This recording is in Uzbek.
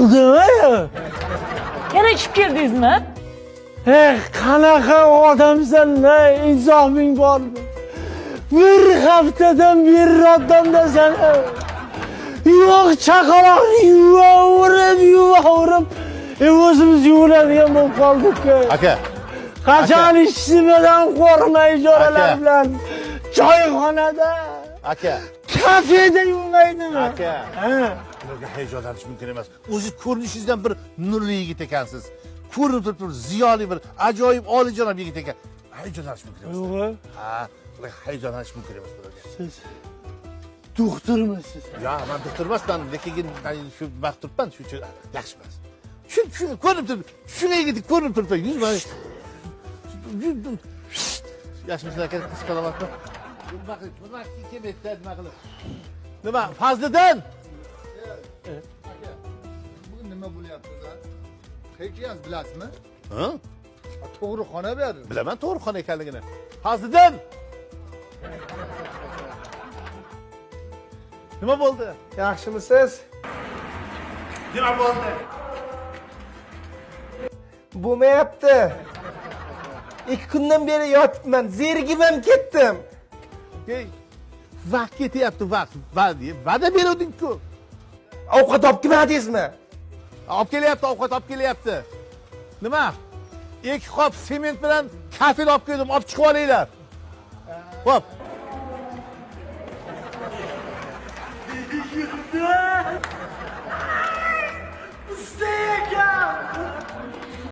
Aldimi? Yana ichib keldingizmi? Qanaqa odamsan-la, insofing bormi? Bir haftadan beri odamda sana. Yo'q, chaqaloq yuvaverib, o'zimiz yuviladigan bo'lib qoldik. Aka. Qachon ishsimadan qo'rqmay jo'ralar bilan choyxonada, Aka. kafeda yurmaydimi? Aka. Bularga hayajonlanish mumkin emas. O'zi ko'rinishingizdan bir nurli yigit ekansiz. Ko'rinib turibdi, ziyoli bir ajoyib oliyjanob yigit ekan. Hayajonlanish mumkin emas. Yo'q. Ha, bularga hayajonlanish mumkin emas bularga. Siz doktormisiz? Ya, men doktor emasman, lekin shu vaqt turibman, shu uchun yaxshi emas. Shuni ko'rinib turibdi. Shunga yigit ko'rinib turibdi. Yuz mana Yaşmışlar aka, qiz qalamatmi? Nima kelmayapti, nima qilib? Nima, Fazliddin? Aka, bugun nima bo'lyapti? Qayerga bilasizmi? Ha? To'g'ri xona bu yerda. Bilaman to'g'ri xona ekanligini. Fazliddin! Nima bo'ldi? Yaxshimisiz? Nima bo'ldi? Bo'lmayapti. 2 kundan beri yotibman, zerigib ham ketdim. Vaqt ketyapti, vaqt. Va'da beruvding-ku. Ovqat olib kelmadingizmi? Olib kelyapti, ovqat olib kelyapti. Nima? 2 qop sement bilan kafel olib keldim, olib chiqib olinglar. Xo'p. Usta aka,